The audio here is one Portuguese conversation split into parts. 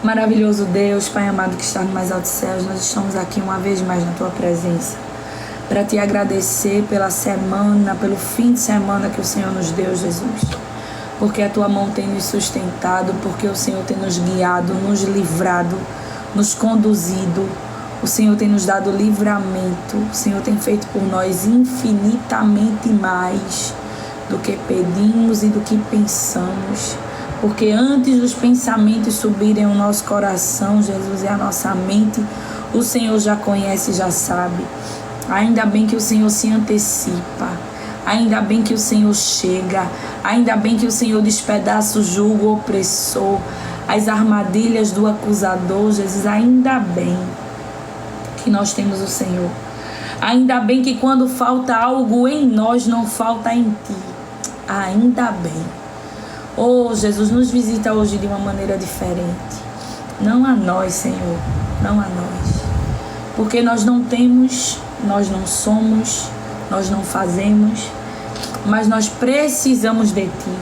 Maravilhoso Deus, Pai amado que está no mais alto céus, nós estamos aqui uma vez mais na Tua presença para Te agradecer pela semana, pelo fim de semana que o Senhor nos deu, Jesus. Porque a Tua mão tem nos sustentado, porque o Senhor tem nos guiado, nos livrado, nos conduzido. O Senhor tem nos dado livramento, o Senhor tem feito por nós infinitamente mais do que pedimos e do que pensamos. Porque antes dos pensamentos subirem ao nosso coração, Jesus, e a nossa mente, o Senhor já conhece e já sabe. Ainda bem que o Senhor se antecipa. Ainda bem que o Senhor chega. Ainda bem que o Senhor despedaça o jugo opressor, as armadilhas do acusador, Jesus. Ainda bem que nós temos o Senhor. Ainda bem que quando falta algo em nós, não falta em Ti. Ainda bem. Oh, Jesus, nos visita hoje de uma maneira diferente. Não a nós, Senhor. Não a nós. Porque nós não temos, nós não somos, nós não fazemos, mas nós precisamos de Ti.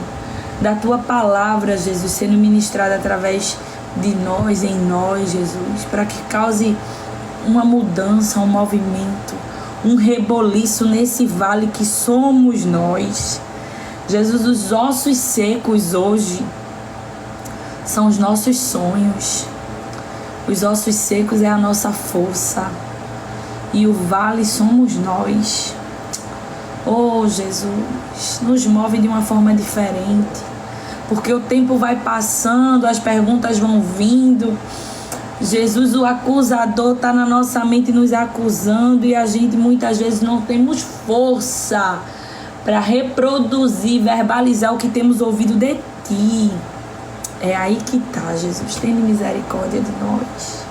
Da Tua palavra, Jesus, sendo ministrada através de nós, em nós, Jesus, para que cause uma mudança, um movimento, um reboliço nesse vale que somos nós. Jesus, os ossos secos hoje são os nossos sonhos. Os ossos secos é a nossa força. E o vale somos nós. Oh, Jesus, nos move de uma forma diferente. Porque o tempo vai passando, as perguntas vão vindo. Jesus, o acusador está na nossa mente nos acusando e a gente muitas vezes não temos força para reproduzir, verbalizar o que temos ouvido de Ti. É aí que está, Jesus. Tem misericórdia de nós.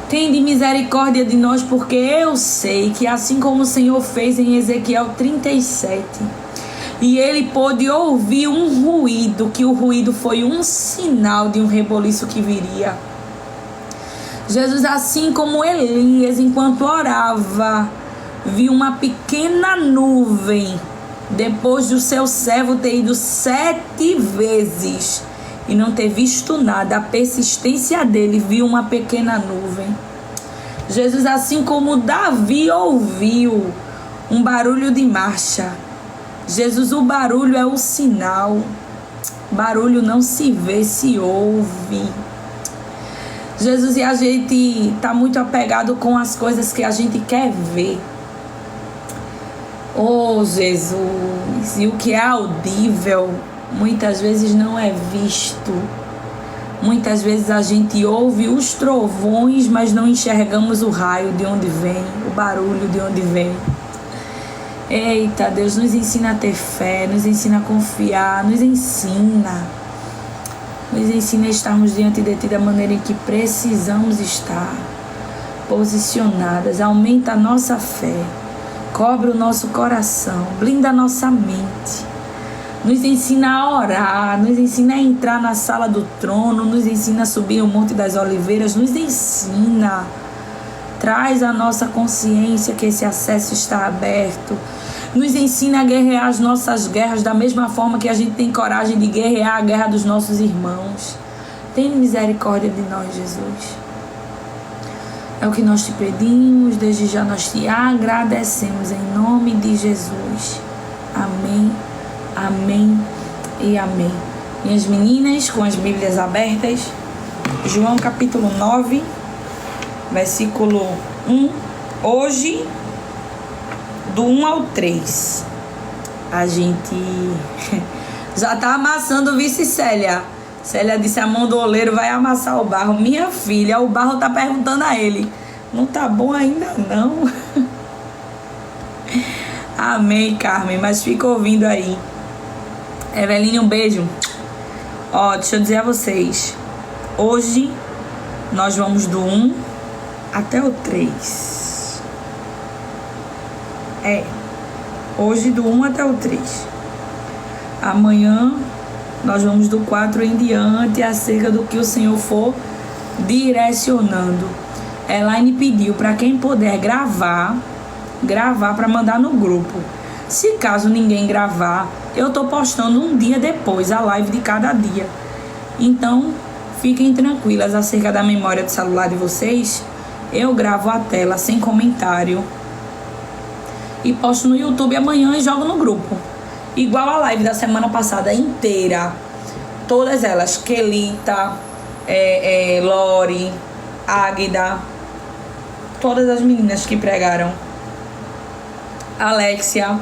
Tem misericórdia de nós, porque eu sei que assim como o Senhor fez em Ezequiel 37, e ele pôde ouvir um ruído, que o ruído foi um sinal de um reboliço que viria. Jesus, assim como Elias, enquanto orava, viu uma pequena nuvem, depois do seu servo ter ido 7 vezes e não ter visto nada, a persistência dele, viu uma pequena nuvem. Jesus, assim como Davi ouviu um barulho de marcha, Jesus, o barulho é o sinal. Barulho não se vê, se ouve. Jesus, e a gente está muito apegado com as coisas que a gente quer ver. Oh, Jesus, e o que é audível muitas vezes não é visto. Muitas vezes a gente ouve os trovões, mas não enxergamos o raio de onde vem, o barulho de onde vem. Eita, Deus, nos ensina a ter fé, nos ensina a confiar, nos ensina a estarmos diante de Ti da maneira em que precisamos estar, posicionadas. Aumenta a nossa fé, cobre o nosso coração, blinda a nossa mente, nos ensina a orar, nos ensina a entrar na sala do trono, nos ensina a subir o Monte das Oliveiras, nos ensina, traz a nossa consciência que esse acesso está aberto, nos ensina a guerrear as nossas guerras da mesma forma que a gente tem coragem de guerrear a guerra dos nossos irmãos. Tem misericórdia de nós, Jesus. É o que nós Te pedimos, desde já nós Te agradecemos em nome de Jesus. Amém, amém e amém. Minhas meninas, com as Bíblias abertas, João capítulo 9, versículo 1, hoje, do 1 ao 3. A gente já tá amassando, vice Célia. Célia disse: a mão do oleiro vai amassar o barro. Minha filha, o barro tá perguntando a ele: não tá bom ainda não? Amém, Carmen, mas fica ouvindo aí. Eveline, um beijo. Ó, deixa eu dizer a vocês, hoje nós vamos do 1 até o 3. Hoje do 1 até o 3. Amanhã nós vamos do 4 em diante, acerca do que o Senhor for direcionando. Elaine pediu para quem puder gravar para mandar no grupo. Se caso ninguém gravar, eu tô postando um dia depois a live de cada dia. Então Fiquem tranquilas acerca da memória do celular de vocês. Eu gravo a tela sem comentário e posto no YouTube amanhã e jogo no grupo. Igual a live da semana passada inteira. Todas elas, Kelita, Lori, Águida, todas as meninas que pregaram, Alexia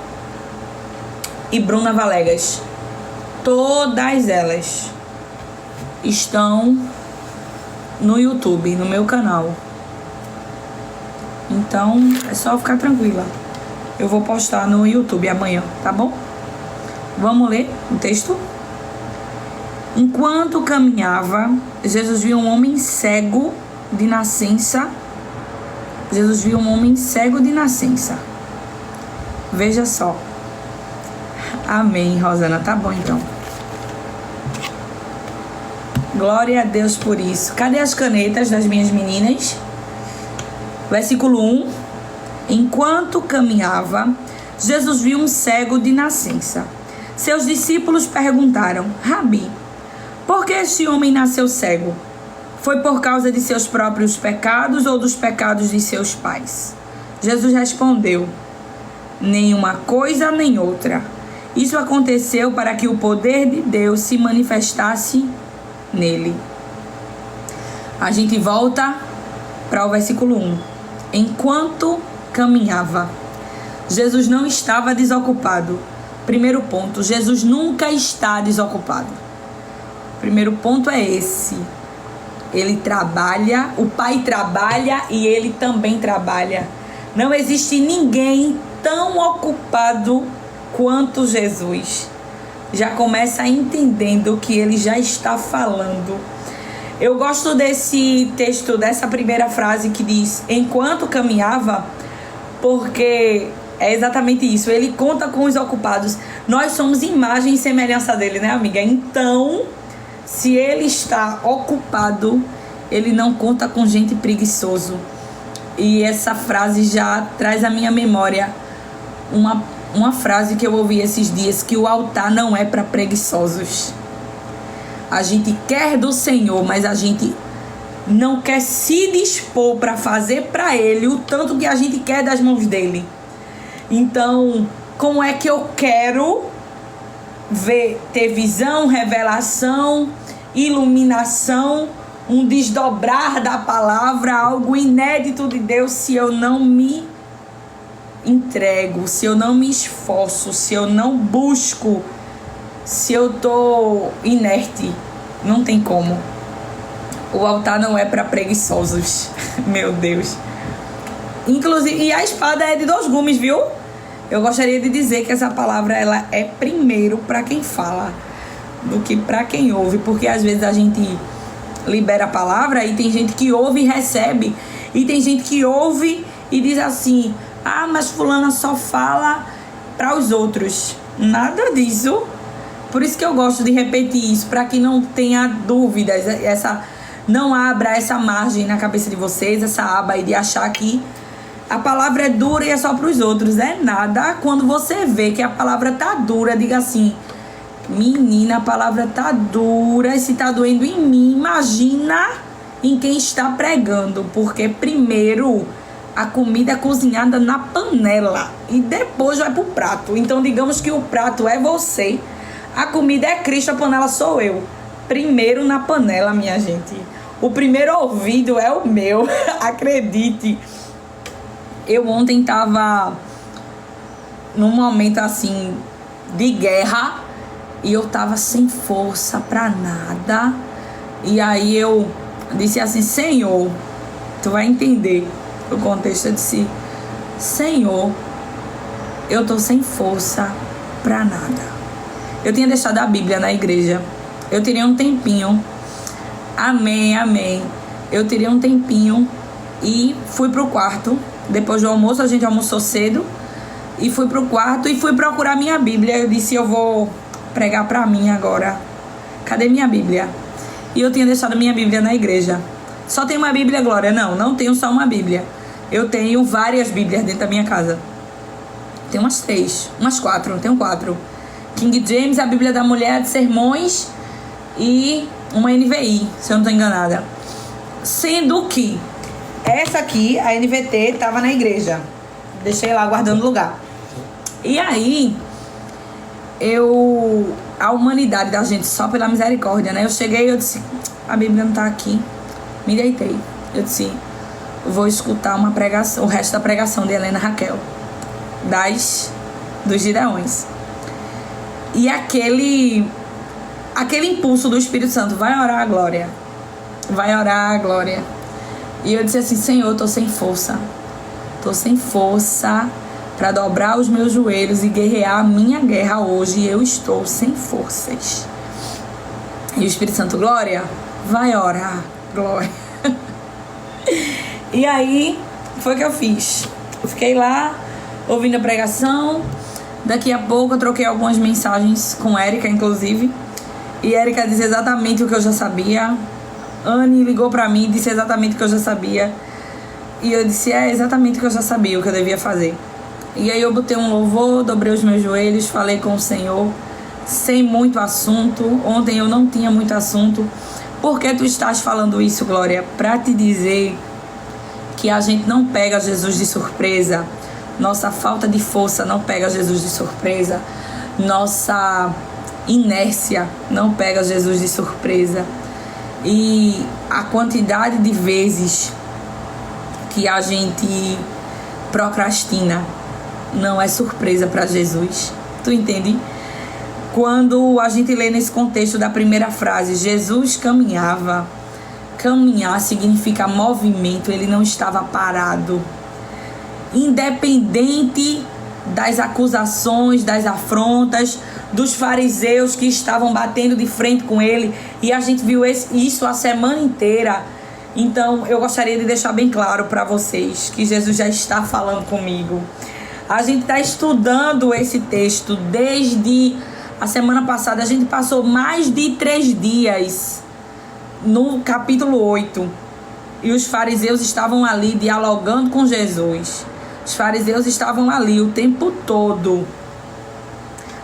e Bruna Valegas, todas elas estão no YouTube, no meu canal. Então é só ficar tranquila. Eu vou postar no YouTube amanhã, tá bom? Vamos ler o texto? Enquanto caminhava, Jesus viu um homem cego de nascença. Jesus viu um homem cego de nascença. Veja só. Amém, Rosana. Tá bom, então. Glória a Deus por isso. Cadê as canetas das minhas meninas? Versículo 1. Enquanto caminhava, Jesus viu um cego de nascença. Seus discípulos perguntaram: Rabi, por que este homem nasceu cego? Foi por causa de seus próprios pecados ou dos pecados de seus pais? Jesus respondeu: nenhuma coisa nem outra. Isso aconteceu para que o poder de Deus se manifestasse nele. A gente volta para o versículo 1. Enquanto caminhava, Jesus não estava desocupado. Primeiro ponto, Jesus nunca está desocupado. Primeiro ponto é esse. Ele trabalha, o Pai trabalha e ele também trabalha. Não existe ninguém tão ocupado quanto Jesus. Já começa entendendo o que ele já está falando. Eu gosto desse texto, dessa primeira frase que diz: enquanto caminhava, porque é exatamente isso. Ele conta com os ocupados. Nós somos imagem e semelhança dele, né, amiga? Então, se ele está ocupado, ele não conta com gente preguiçoso. E essa frase já traz à minha memória uma frase que eu ouvi esses dias, que o altar não é para preguiçosos. A gente quer do Senhor, mas a gente não quer se dispor para fazer para ele o tanto que a gente quer das mãos dele. Então, como é que eu quero ter visão, revelação, iluminação, um desdobrar da palavra, algo inédito de Deus, se eu não me entrego, se eu não me esforço, se eu não busco, se eu tô inerte? Não tem como. O altar não é para preguiçosos. Meu Deus. Inclusive, e a espada é de 2 gumes, viu? Eu gostaria de dizer que essa palavra ela é primeiro para quem fala do que para quem ouve, porque às vezes a gente libera a palavra e tem gente que ouve e recebe, e tem gente que ouve e diz assim: ah, mas fulana só fala para os outros. Nada disso. Por isso que eu gosto de repetir isso, para que não tenha dúvidas, não abra essa margem na cabeça de vocês, essa aba aí de achar que a palavra é dura e é só para os outros. É nada. Quando você vê que a palavra tá dura, diga assim: menina, a palavra tá dura, e se tá doendo em mim, imagina em quem está pregando. Porque primeiro a comida é cozinhada na panela e depois vai pro prato. Então digamos que o prato é você, a comida é Cristo, a panela sou eu. Primeiro na panela, minha gente. O primeiro ouvido é o meu. Acredite. Eu ontem tava num momento assim de guerra e eu tava sem força pra nada. E aí eu disse assim: Senhor, tu vai entender o contexto. Eu disse: Senhor, eu tô sem força pra nada. Eu tinha deixado a Bíblia na igreja. Eu teria um tempinho. Amém, amém. Eu teria um tempinho e fui pro quarto. Depois do almoço, a gente almoçou cedo. E fui pro quarto e fui procurar minha Bíblia. Eu disse: eu vou pregar pra mim agora. Cadê minha Bíblia? E eu tinha deixado minha Bíblia na igreja. Só tem uma Bíblia, Glória? Não, não tenho só uma Bíblia. Eu tenho várias Bíblias dentro da minha casa. Tem umas 3, umas 4, tenho 4. King James, a Bíblia da Mulher de Sermões e uma NVI, se eu não estou enganada. Sendo que essa aqui, a NVT, estava na igreja. Deixei lá guardando lugar. E aí, a humanidade da gente só pela misericórdia, né? Eu cheguei e eu disse, a Bíblia não tá aqui. Me deitei. Eu disse, vou escutar uma pregação, o resto da pregação de Helena Raquel, dos Gideões. E aquele impulso do Espírito Santo, vai orar a Glória. Vai orar a Glória. E eu disse assim, Senhor, eu tô sem força. Tô sem força para dobrar os meus joelhos e guerrear a minha guerra hoje. Eu estou sem forças. E o Espírito Santo, Glória, vai orar, Glória. E aí, foi o que eu fiz. Eu fiquei lá, ouvindo a pregação. Daqui a pouco eu troquei algumas mensagens com Érica, inclusive. E Érica disse exatamente o que eu já sabia. Anne ligou pra mim e disse exatamente o que eu já sabia. E eu disse, exatamente o que eu já sabia, o que eu devia fazer. E aí eu botei um louvor, dobrei os meus joelhos, falei com o Senhor, sem muito assunto. Ontem eu não tinha muito assunto. Por que tu estás falando isso, Glória? Pra te dizer que a gente não pega Jesus de surpresa. Nossa falta de força não pega Jesus de surpresa. Nossa inércia não pega Jesus de surpresa. E a quantidade de vezes que a gente procrastina não é surpresa para Jesus. Tu entende? Quando a gente lê nesse contexto da primeira frase, Jesus caminhava. Caminhar significa movimento, ele não estava parado. Independente das acusações, das afrontas, dos fariseus que estavam batendo de frente com ele, e a gente viu isso a semana inteira. Então eu gostaria de deixar bem claro para vocês que Jesus já está falando comigo. A gente está estudando esse texto desde a semana passada. A gente passou mais de 3 dias no capítulo 8, e os fariseus estavam ali dialogando com Jesus. Os fariseus estavam ali o tempo todo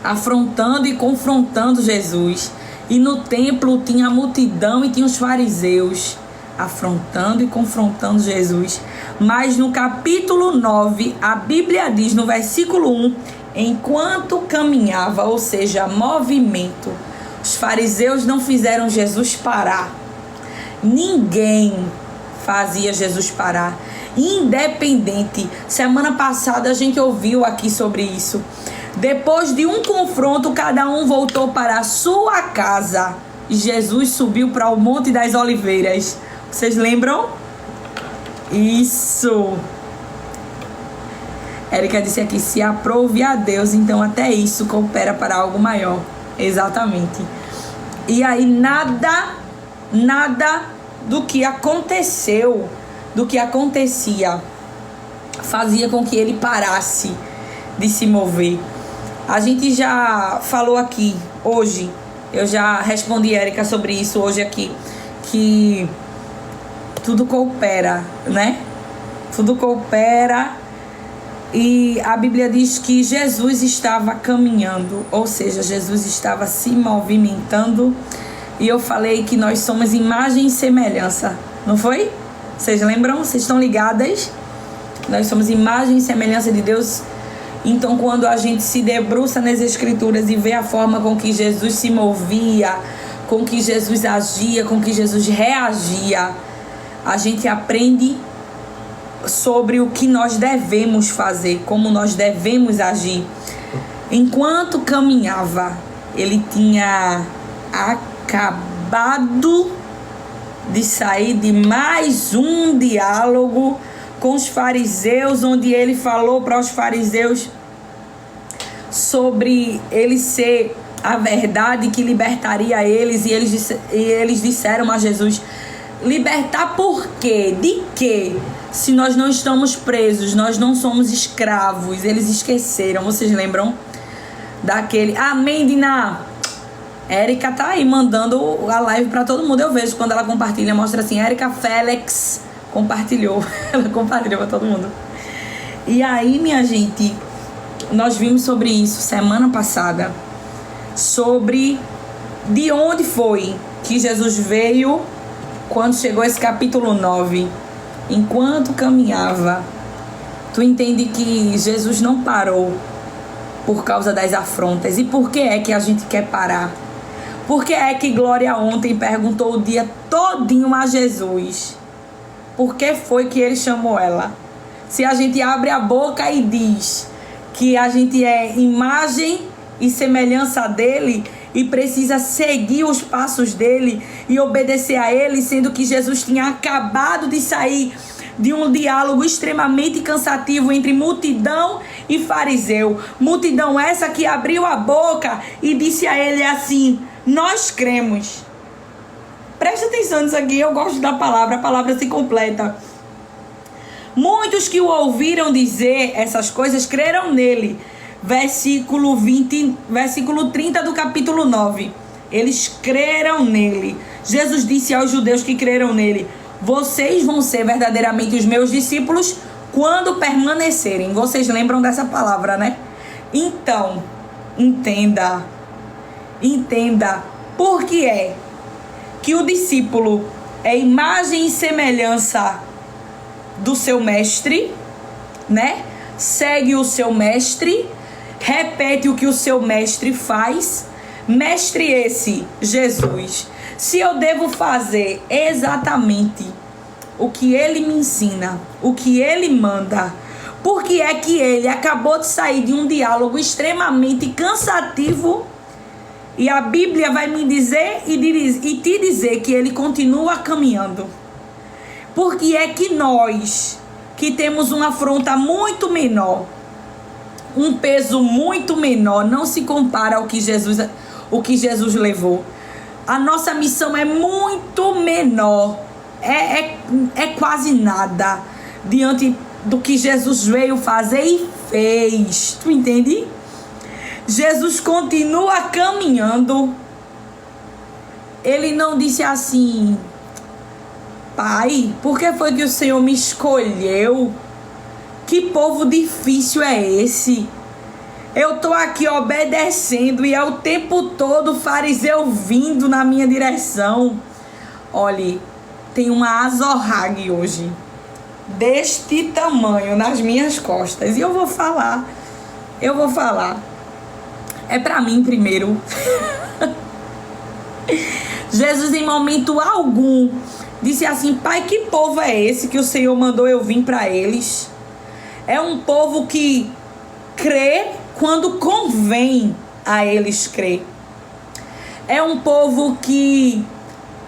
afrontando e confrontando Jesus. E no templo tinha a multidão e tinha os fariseus afrontando e confrontando Jesus. Mas no capítulo 9, a Bíblia diz no versículo 1, enquanto caminhava, ou seja, movimento, os fariseus não fizeram Jesus parar. Ninguém fazia Jesus parar. Independente. Semana passada a gente ouviu aqui sobre isso. Depois de um confronto, cada um voltou para a sua casa. E Jesus subiu para o Monte das Oliveiras. Vocês lembram? Isso. Érica disse aqui, se aprove a Deus, então até isso coopera para algo maior. Exatamente. E aí nada do que aconteceu, do que acontecia, fazia com que ele parasse de se mover. A gente já falou aqui hoje, eu já respondi a Érica sobre isso hoje aqui, que tudo coopera, né? Tudo coopera. E a Bíblia diz que Jesus estava caminhando, ou seja, Jesus estava se movimentando. E eu falei que nós somos imagem e semelhança, não foi? Vocês lembram? Vocês estão ligadas? Nós somos imagem e semelhança de Deus. Então, quando a gente se debruça nas Escrituras e vê a forma com que Jesus se movia, com que Jesus agia, com que Jesus reagia, a gente aprende sobre o que nós devemos fazer, como nós devemos agir. Enquanto caminhava, ele tinha acabado de sair de mais um diálogo com os fariseus, onde ele falou para os fariseus sobre ele ser a verdade que libertaria eles, e eles disseram a Jesus, libertar por quê? De quê? Se nós não estamos presos, nós não somos escravos. Eles esqueceram, vocês lembram daquele... Amém, Diná? Érica tá aí mandando a live pra todo mundo. Eu vejo quando ela compartilha, mostra assim, Érica Félix compartilhou. Ela compartilhou pra todo mundo. E aí, minha gente, nós vimos sobre isso semana passada, sobre de onde foi que Jesus veio quando chegou esse capítulo 9. Enquanto caminhava, tu entende que Jesus não parou por causa das afrontas. E por que é que a gente quer parar? Por que é que Glória ontem perguntou o dia todinho a Jesus por que foi que ele chamou ela? Se a gente abre a boca e diz que a gente é imagem e semelhança dele e precisa seguir os passos dele e obedecer a ele, sendo que Jesus tinha acabado de sair de um diálogo extremamente cansativo entre multidão e fariseu. Multidão essa que abriu a boca e disse a ele assim: nós cremos. Presta atenção nisso aqui, eu gosto da palavra, a palavra se completa. Muitos que o ouviram dizer essas coisas creram nele. Versículo 30 do capítulo 9. Eles creram nele. Jesus disse aos judeus que creram nele: vocês vão ser verdadeiramente os meus discípulos quando permanecerem. Vocês lembram dessa palavra, né? Então, entenda por que é que o discípulo é imagem e semelhança do seu mestre, né? Segue o seu mestre, repete o que o seu mestre faz. Mestre esse, Jesus. Se eu devo fazer exatamente o que ele me ensina, o que ele manda, porque é que ele acabou de sair de um diálogo extremamente cansativo e a Bíblia vai me dizer e te dizer que ele continua caminhando? Porque é que nós, que temos uma afronta muito menor, um peso muito menor, não se compara ao que Jesus levou. A nossa missão é muito menor, é quase nada diante do que Jesus veio fazer e fez. Tu entende? Jesus continua caminhando. Ele não disse assim: Pai, por que foi que o Senhor me escolheu? Que povo difícil é esse? Eu tô aqui obedecendo e é o tempo todo o fariseu vindo na minha direção. Olhe, tem uma azorrague hoje, deste tamanho, nas minhas costas. E eu vou falar. É pra mim primeiro. Jesus em momento algum disse assim: Pai, que povo é esse que o Senhor mandou eu vir para eles? É um povo que crê quando convém a eles crer. É um povo que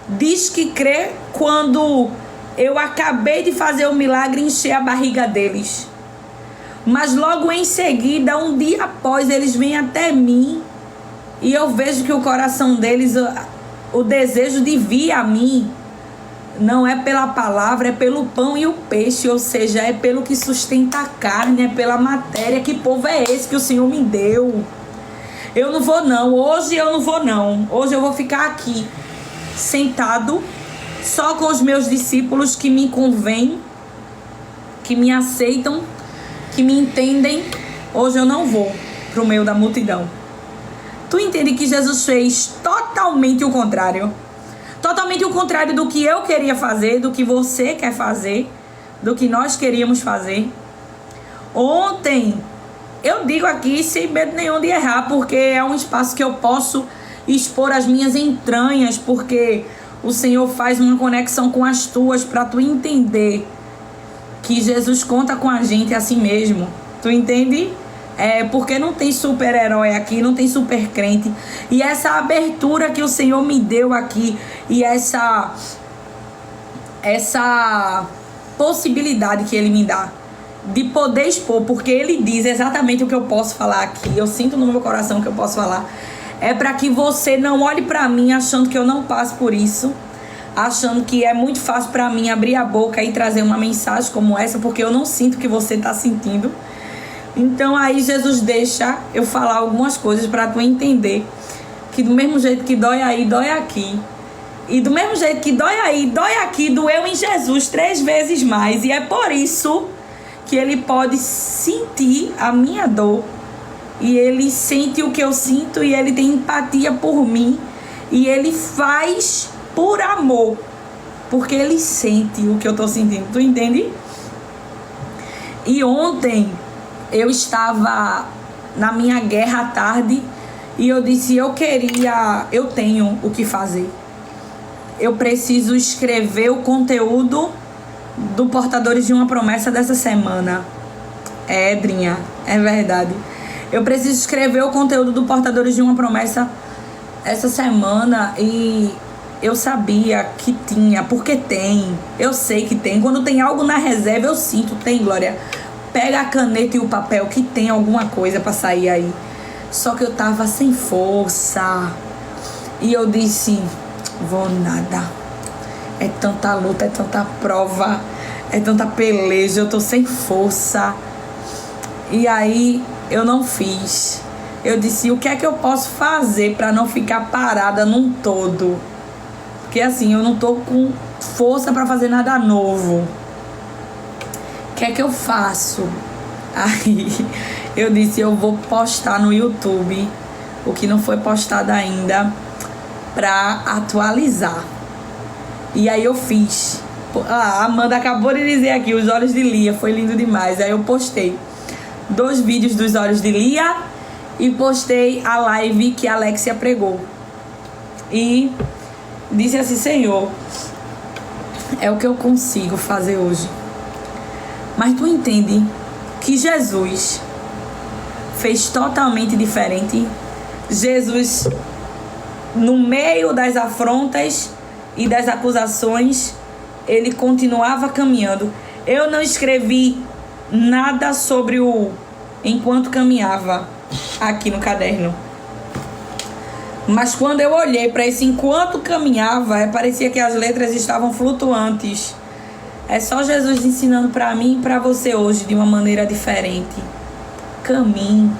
diz que crê quando eu acabei de fazer o milagre e encher a barriga deles. Mas logo em seguida, um dia após, eles vêm até mim e eu vejo que o coração deles, o desejo de vir a mim, não é pela palavra, é pelo pão e o peixe, ou seja, é pelo que sustenta a carne, é pela matéria. Que povo é esse que o Senhor me deu? Eu não vou não, hoje eu não vou não. Hoje eu vou ficar aqui, sentado, só com os meus discípulos que me convêm, que me aceitam, que me entendem. Hoje eu não vou pro meio da multidão. Tu entende que Jesus fez totalmente o contrário? Totalmente o contrário do que eu queria fazer, do que você quer fazer, do que nós queríamos fazer. Ontem, eu digo aqui sem medo nenhum de errar, porque é um espaço que eu posso expor as minhas entranhas, porque o Senhor faz uma conexão com as tuas para tu entender que Jesus conta com a gente assim mesmo. Tu entende? Porque não tem super-herói aqui, não tem super crente. E essa abertura que o Senhor me deu aqui, e essa possibilidade que Ele me dá de poder expor, porque Ele diz exatamente o que eu posso falar aqui, eu sinto no meu coração que eu posso falar, é para que você não olhe para mim achando que eu não passo por isso, achando que é muito fácil para mim abrir a boca e trazer uma mensagem como essa, porque eu não sinto o que você está sentindo. Então aí Jesus deixa eu falar algumas coisas para tu entender que do mesmo jeito que dói aí, dói aqui. E do mesmo jeito que dói aí, dói aqui, doeu em Jesus 3 vezes mais. E é por isso que Ele pode sentir a minha dor. E Ele sente o que eu sinto e Ele tem empatia por mim. E Ele faz por amor, porque ele sente o que eu tô sentindo, tu entende? E ontem eu estava na minha guerra à tarde e eu disse, eu tenho o que fazer. Eu preciso escrever o conteúdo do Portadores de uma Promessa dessa semana. Edrinha, é verdade. Eu preciso escrever o conteúdo do Portadores de uma Promessa essa semana e eu sabia que tinha, porque tem. Eu sei que tem. Quando tem algo na reserva, eu sinto, tem, Glória. Pega a caneta e o papel que tem alguma coisa pra sair aí. Só que eu tava sem força. E eu disse, vou nada. É tanta luta, é tanta prova, é tanta peleja, eu tô sem força. E aí eu não fiz. Eu disse, o que é que eu posso fazer pra não ficar parada num todo? Porque assim, eu não tô com força pra fazer nada novo. O que é que eu faço? Aí eu disse, eu vou postar no YouTube o que não foi postado ainda pra atualizar. E aí eu fiz. A Amanda acabou de dizer aqui, os olhos de Lia, foi lindo demais. Aí eu postei 2 vídeos dos olhos de Lia e postei a live que a Alexia pregou. E disse assim, Senhor, é o que eu consigo fazer hoje. Mas tu entende que Jesus fez totalmente diferente. Jesus, no meio das afrontas e das acusações, ele continuava caminhando. Eu não escrevi nada sobre o enquanto caminhava aqui no caderno. Mas quando eu olhei para esse enquanto caminhava, parecia que as letras estavam flutuantes. É só Jesus ensinando para mim e para você hoje de uma maneira diferente. Caminhe.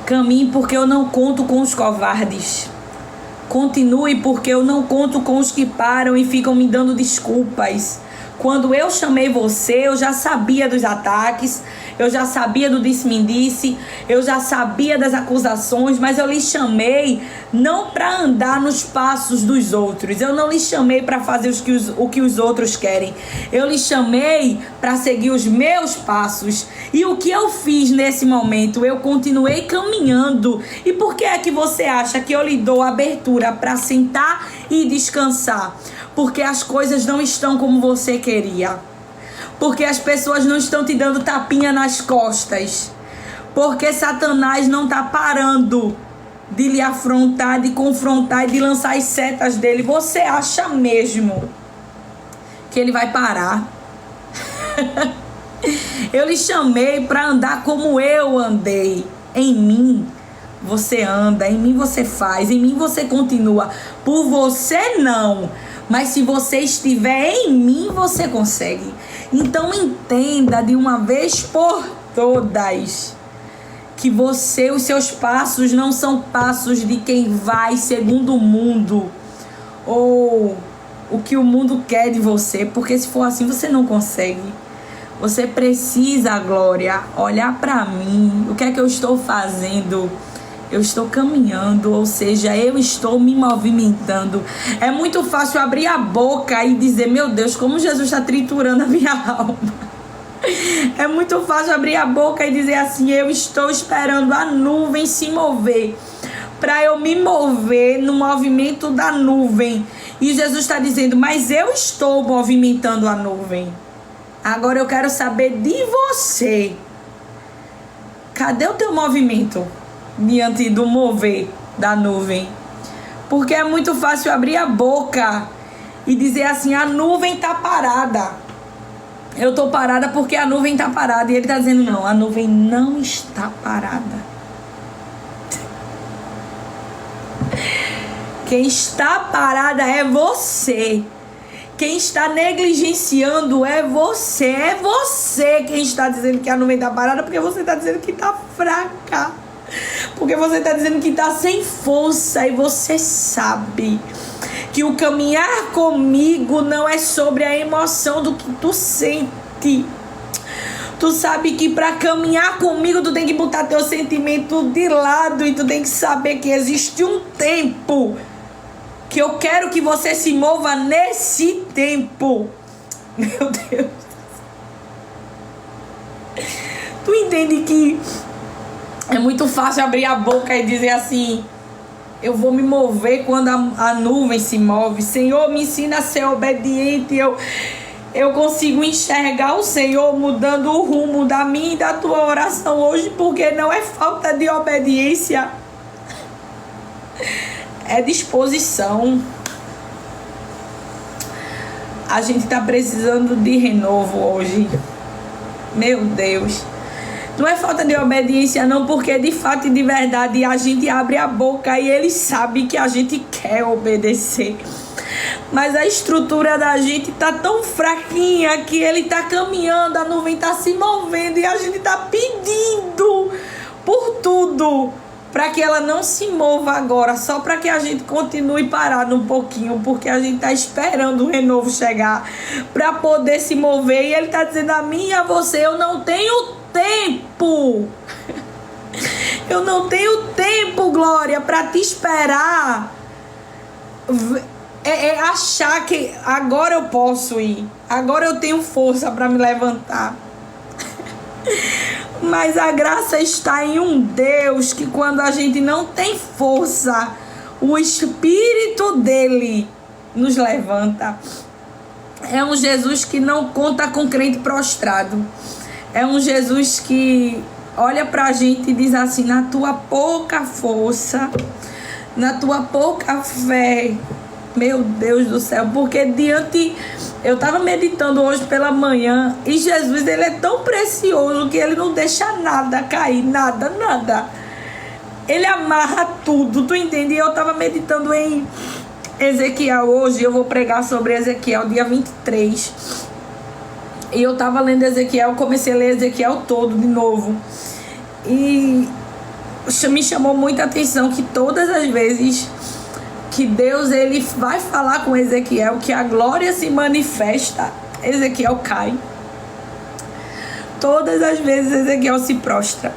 Caminhe porque eu não conto com os covardes. Continue porque eu não conto com os que param e ficam me dando desculpas. Quando eu chamei você, eu já sabia dos ataques, eu já sabia do disse-me-disse, eu já sabia das acusações, mas eu lhe chamei não para andar nos passos dos outros. Eu não lhe chamei para fazer o que os outros querem. Eu lhe chamei para seguir os meus passos. E o que eu fiz nesse momento? Eu continuei caminhando. E por que é que você acha que eu lhe dou abertura para sentar e descansar? Porque as coisas não estão como você queria. Porque as pessoas não estão te dando tapinha nas costas. Porque Satanás não está parando de lhe afrontar, de confrontar e de lançar as setas dele. Você acha mesmo que ele vai parar? Eu lhe chamei para andar como eu andei. Em mim você anda, em mim você faz, em mim você continua. Por você não. Mas se você estiver em mim, você consegue. Então entenda de uma vez por todas que os seus passos não são passos de quem vai segundo o mundo ou o que o mundo quer de você, porque se for assim você não consegue. Você precisa, Glória, olhar para mim. O que é que eu estou fazendo? Eu estou caminhando, ou seja, eu estou me movimentando. É muito fácil abrir a boca e dizer, meu Deus, como Jesus está triturando a minha alma. É muito fácil abrir a boca e dizer assim, eu estou esperando a nuvem se mover, para eu me mover no movimento da nuvem. E Jesus está dizendo, mas eu estou movimentando a nuvem. Agora eu quero saber de você. Cadê o teu movimento diante do mover da nuvem? Porque é muito fácil abrir a boca e dizer assim, a nuvem está parada. Eu estou parada porque a nuvem está parada. E ele está dizendo, não, a nuvem não está parada. Quem está parada é você. Quem está negligenciando é você. É você quem está dizendo que a nuvem está parada, porque você está dizendo que está fraca. Porque você está dizendo que está sem força. E você sabe que o caminhar comigo não é sobre a emoção do que tu sente. Tu sabe que para caminhar comigo tu tem que botar teu sentimento de lado. E tu tem que saber que existe um tempo que eu quero que você se mova nesse tempo. Meu Deus. Tu entende que é muito fácil abrir a boca e dizer assim: eu vou me mover quando a nuvem se move. Senhor, me ensina a ser obediente. Eu consigo enxergar o Senhor mudando o rumo da minha e da tua oração hoje, porque não é falta de obediência, é disposição. A gente está precisando de renovo hoje. Meu Deus. Não é falta de obediência não, porque de fato e de verdade a gente abre a boca e ele sabe que a gente quer obedecer. Mas a estrutura da gente tá tão fraquinha que ele tá caminhando, a nuvem tá se movendo e a gente tá pedindo por tudo para que ela não se mova agora, só para que a gente continue parado um pouquinho, porque a gente tá esperando o renovo chegar para poder se mover. E ele tá dizendo a mim e a você: eu não tenho tempo. Eu não tenho tempo, Glória, para te esperar. Achar que agora eu posso ir, agora eu tenho força para me levantar. Mas a graça está em um Deus que, quando a gente não tem força, o Espírito dele nos levanta. É um Jesus que não conta com crente prostrado. É um Jesus que olha pra gente e diz assim: na tua pouca força, na tua pouca fé. Meu Deus do céu, porque eu estava meditando hoje pela manhã e Jesus, ele é tão precioso que ele não deixa nada cair, nada. Ele amarra tudo, tu entende? E eu estava meditando em Ezequiel hoje, eu vou pregar sobre Ezequiel dia 23. E eu estava lendo Ezequiel, comecei a ler Ezequiel todo de novo. E me chamou muita atenção que todas as vezes que Deus ele vai falar com Ezequiel, que a glória se manifesta, Ezequiel cai. Todas as vezes Ezequiel se prostra.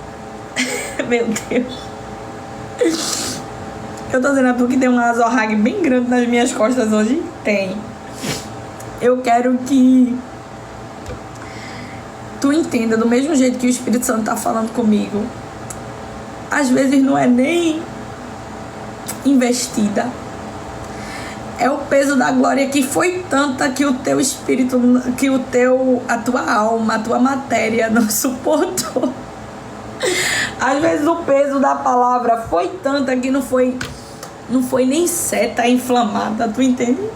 Meu Deus. Eu tô dizendo a tu que tem um azorrague bem grande nas minhas costas hoje? Tem. Eu quero que tu entenda, do mesmo jeito que o Espírito Santo tá falando comigo. Às vezes não é nem investida. É o peso da glória que foi tanta que o teu espírito, a tua alma, a tua matéria não suportou. Às vezes o peso da palavra foi tanta que não foi nem seta inflamada, tu entende?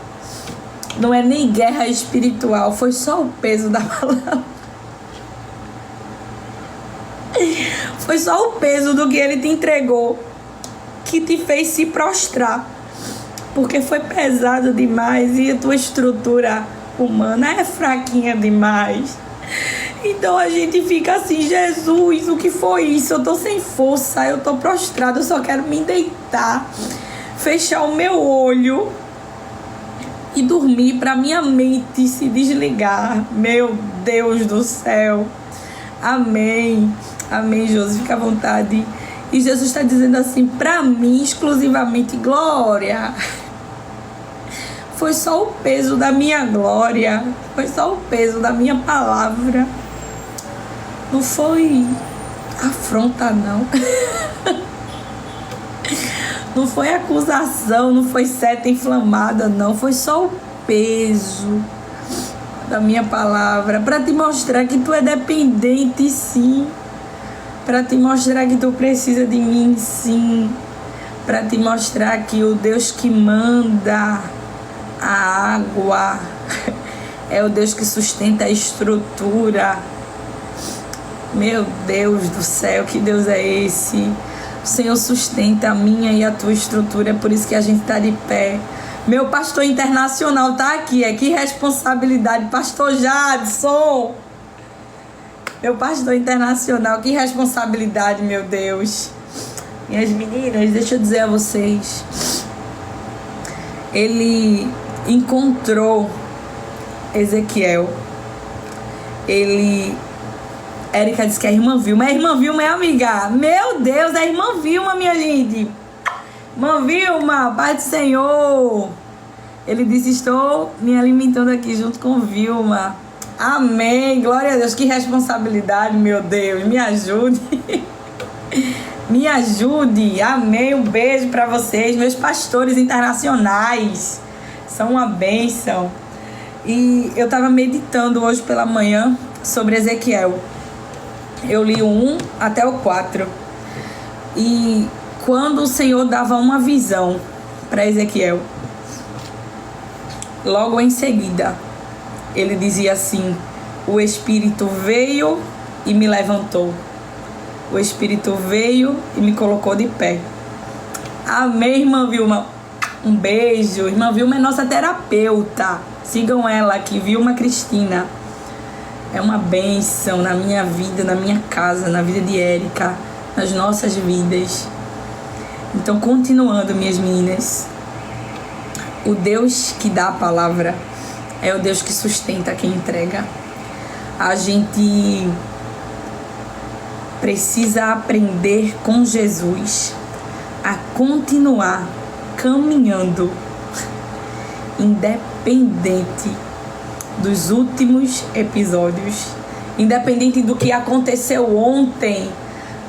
Não é nem guerra espiritual, foi só o peso da palavra. Foi só o peso do que ele te entregou que te fez se prostrar. Porque foi pesado demais e a tua estrutura humana é fraquinha demais. Então a gente fica assim: Jesus, o que foi isso? Eu tô sem força, eu tô prostrado, eu só quero me deitar, fechar o meu olho e dormir para minha mente se desligar. Meu Deus do céu. Amém. Amém, Josi, fica à vontade. E Jesus está dizendo assim para mim exclusivamente: glória. Foi só o peso da minha glória, foi só o peso da minha palavra. Não foi afronta, não. Não foi acusação, não foi seta inflamada, não. Foi só o peso da minha palavra, para te mostrar que tu é dependente, sim. Para te mostrar que tu precisa de mim, sim. Para te mostrar que o Deus que manda a água é o Deus que sustenta a estrutura. Meu Deus do céu, que Deus é esse? O Senhor sustenta a minha e a tua estrutura, é por isso que a gente está de pé. Meu pastor internacional tá aqui, que responsabilidade, pastor Jadson. Meu pastor internacional, que responsabilidade, meu Deus. Minhas meninas, deixa eu dizer a vocês, ele encontrou Ezequiel. Érica disse que a irmã Vilma é amiga. Meu Deus, a irmã Vilma, minha gente. Irmã Vilma, Pai do Senhor. Ele disse, estou me alimentando aqui junto com Vilma. Amém, glória a Deus. Que responsabilidade, meu Deus. Me ajude. Me ajude. Amém, um beijo para vocês, meus pastores internacionais. São uma bênção. E eu estava meditando hoje pela manhã sobre Ezequiel. Eu li o 1 até o 4. E quando o Senhor dava uma visão para Ezequiel, logo em seguida, ele dizia assim: o Espírito veio e me levantou. O Espírito veio e me colocou de pé. Amém, irmã Vilma. Um beijo. Irmã Vilma é nossa terapeuta. Sigam ela aqui, Vilma Cristina. É uma bênção na minha vida, na minha casa, na vida de Érica, nas nossas vidas. Então, continuando, minhas meninas, o Deus que dá a palavra é o Deus que sustenta quem entrega. A gente precisa aprender com Jesus a continuar caminhando, independente dos últimos episódios, independente do que aconteceu ontem.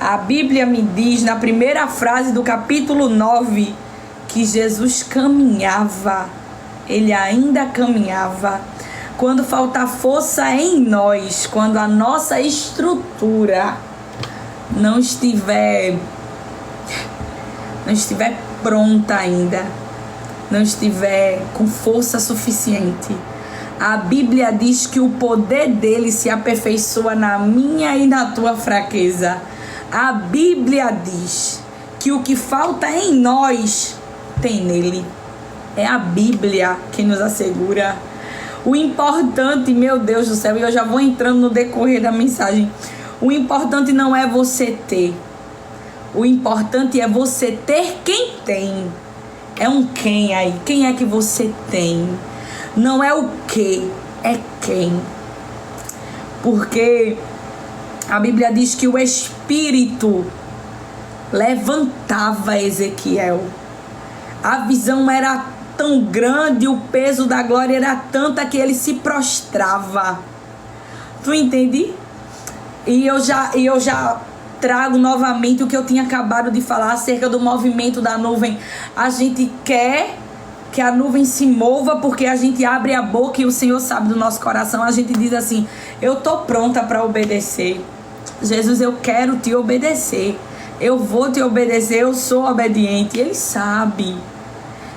A Bíblia me diz, na primeira frase do capítulo 9, que Jesus caminhava, ele ainda caminhava. Quando faltar força em nós, quando a nossa estrutura não estiver pronta ainda, não estiver com força suficiente, a Bíblia diz que o poder dele se aperfeiçoa na minha e na tua fraqueza. A Bíblia diz que o que falta em nós tem nele. É a Bíblia que nos assegura. O importante, meu Deus do céu, e eu já vou entrando no decorrer da mensagem, o importante não é você ter. O importante é você ter quem tem. É um quem aí. Quem é que você tem? Não é o que, é quem. Porque a Bíblia diz que o Espírito levantava Ezequiel. A visão era tão grande, o peso da glória era tanta que ele se prostrava. Tu entende? E eu já trago novamente o que eu tinha acabado de falar acerca do movimento da nuvem. A gente quer que a nuvem se mova porque a gente abre a boca e o Senhor sabe do nosso coração. A gente diz assim: eu tô pronta para obedecer. Jesus, eu quero te obedecer. Eu vou te obedecer, eu sou obediente. Ele sabe.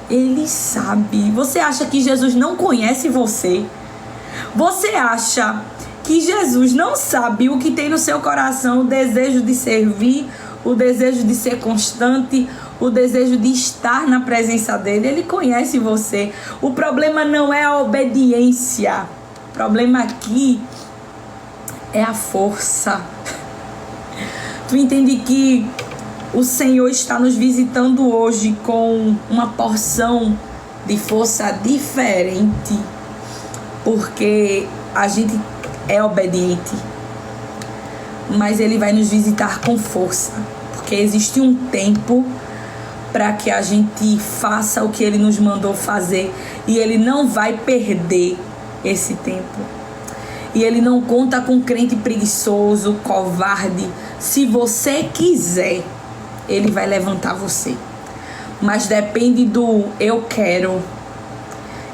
Ele sabe. Você acha que Jesus não conhece você? Você acha que Jesus não sabe o que tem no seu coração? O desejo de servir, o desejo de ser constante, o desejo de estar na presença dele. Ele conhece você. O problema não é a obediência. O problema aqui é a força. Tu entende que o Senhor está nos visitando hoje com uma porção de força diferente, porque a gente é obediente, mas Ele vai nos visitar com força, porque existe um tempo para que a gente faça o que Ele nos mandou fazer, e Ele não vai perder esse tempo. E Ele não conta com crente preguiçoso, covarde. Se você quiser, Ele vai levantar você. Mas depende do eu quero.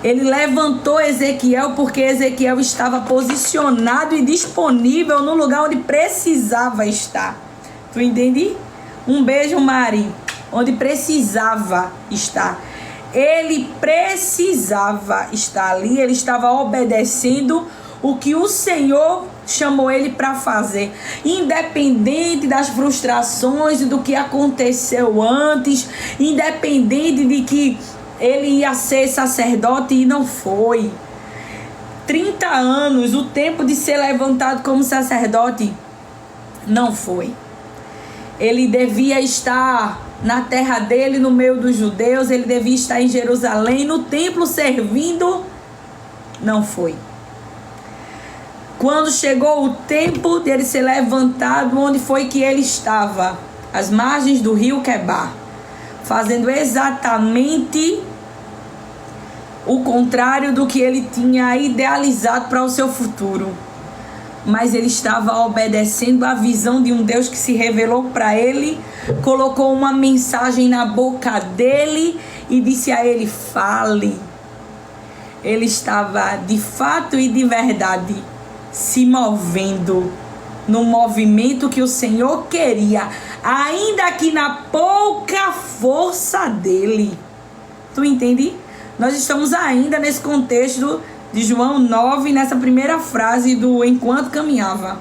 Ele levantou Ezequiel porque Ezequiel estava posicionado e disponível no lugar onde precisava estar. Tu entende? Um beijo, Mari. Onde precisava estar. Ele precisava estar ali. Ele estava obedecendo o que o Senhor chamou ele para fazer, independente das frustrações e do que aconteceu antes, independente de que ele ia ser sacerdote e não foi. 30 anos, o tempo de ser levantado como sacerdote, não foi. Ele devia estar na terra dele, no meio dos judeus, ele devia estar em Jerusalém, no templo servindo, não foi. Quando chegou o tempo dele ser levantado, onde foi que ele estava? Às margens do rio Quebar. fazendo exatamente o contrário do que ele tinha idealizado para o seu futuro. Mas ele estava obedecendo à visão de um Deus que se revelou para ele, colocou uma mensagem na boca dele e disse a ele: fale. Ele estava de fato e de verdade se movendo no movimento que o Senhor queria, ainda que na pouca força dele. Tu entende? Nós estamos ainda nesse contexto de João 9, nessa primeira frase do enquanto caminhava.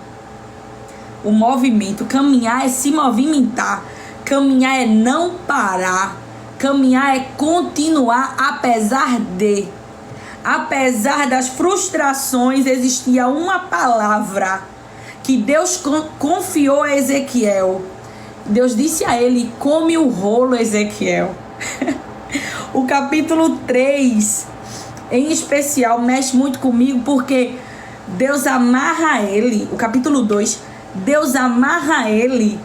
O movimento, caminhar é se movimentar, caminhar é não parar, caminhar é continuar apesar das frustrações. Existia uma palavra que Deus confiou a Ezequiel. Deus disse a ele: come o rolo, Ezequiel. O capítulo 3, em especial, mexe muito comigo, porque Deus amarra ele. O capítulo 2, Deus amarra ele,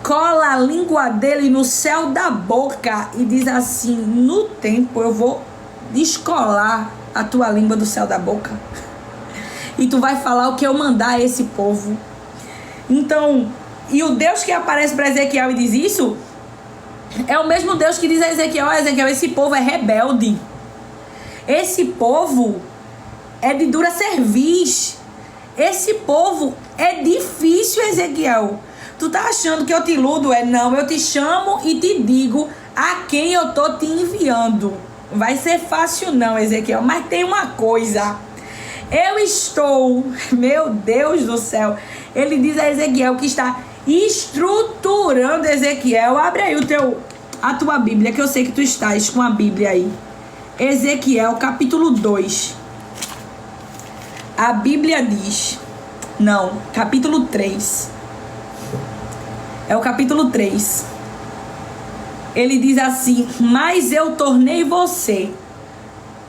cola a língua dele no céu da boca e diz assim: no tempo eu vou descolar a tua língua do céu da boca e tu vai falar o que eu mandar a esse povo. Então, e o Deus que aparece para Ezequiel e diz isso é o mesmo Deus que diz a Ezequiel: Ezequiel, esse povo é rebelde, esse povo é de dura cerviz, esse povo é difícil, Ezequiel. Tu tá achando que eu te iludo? Não, eu te chamo e te digo a quem eu tô te enviando. Vai ser fácil não, Ezequiel, mas tem uma coisa. Eu estou, meu Deus do céu, ele diz a Ezequiel que está estruturando. Ezequiel, abre aí a tua Bíblia, que eu sei que tu estás com a Bíblia aí. Ezequiel, capítulo 2. A Bíblia diz... Não, capítulo 3. É o capítulo 3. Ele diz assim: mas eu tornei você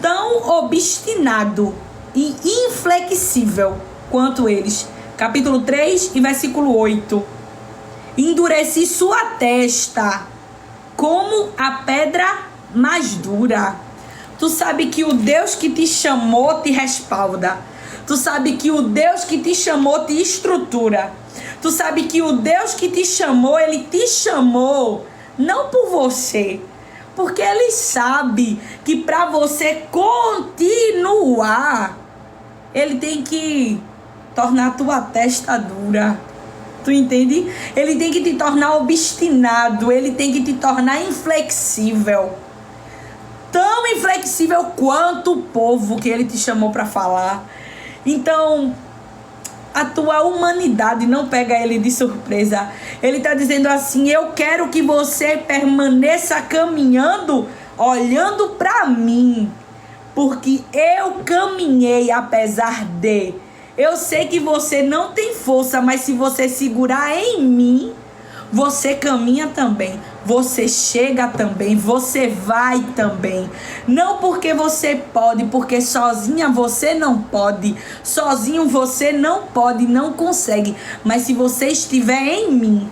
tão obstinado e inflexível quanto eles. Capítulo 3 e versículo 8. Endureci sua testa como a pedra mais dura. Tu sabe que o Deus que te chamou te respalda. Tu sabe que o Deus que te chamou te estrutura. Tu sabe que o Deus que te chamou, ele te chamou não por você, porque ele sabe que para você continuar, ele tem que tornar a tua testa dura. Tu entende? Ele tem que te tornar obstinado, ele tem que te tornar inflexível. Tão inflexível quanto o povo que ele te chamou para falar. Então, a tua humanidade não pega ele de surpresa. Ele está dizendo assim: eu quero que você permaneça caminhando, olhando para mim, porque eu caminhei apesar de. Eu sei que você não tem força, mas se você segurar em mim, você caminha também, você chega também, você vai também. Não porque você pode, porque sozinha você não pode, sozinho você não pode, não consegue. Mas se você estiver em mim,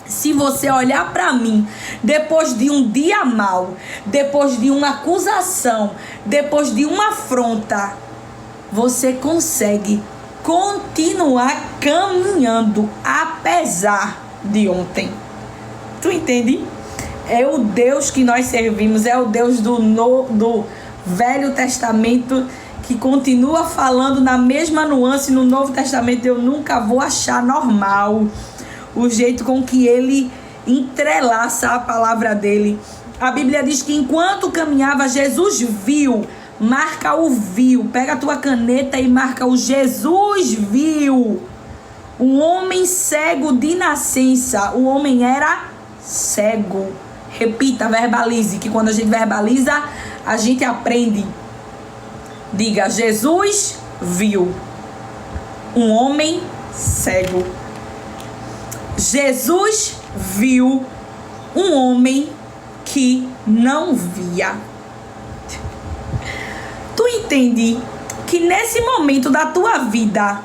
se você olhar para mim, depois de um dia mau, depois de uma acusação, depois de uma afronta, você consegue continuar caminhando apesar de ontem. Tu entende? É o Deus que nós servimos, é o Deus do Velho Testamento, que continua falando na mesma nuance no Novo Testamento. Eu nunca vou achar normal o jeito com que ele entrelaça a palavra dele. A Bíblia diz que enquanto caminhava, Jesus viu. Marca o viu. Pega a tua caneta e marca o Jesus viu. Um homem cego de nascença. O homem era cego. Repita, verbalize, que quando a gente verbaliza, a gente aprende. Diga: Jesus viu. Um homem cego. Jesus viu um homem que não via. Tu entende que nesse momento da tua vida,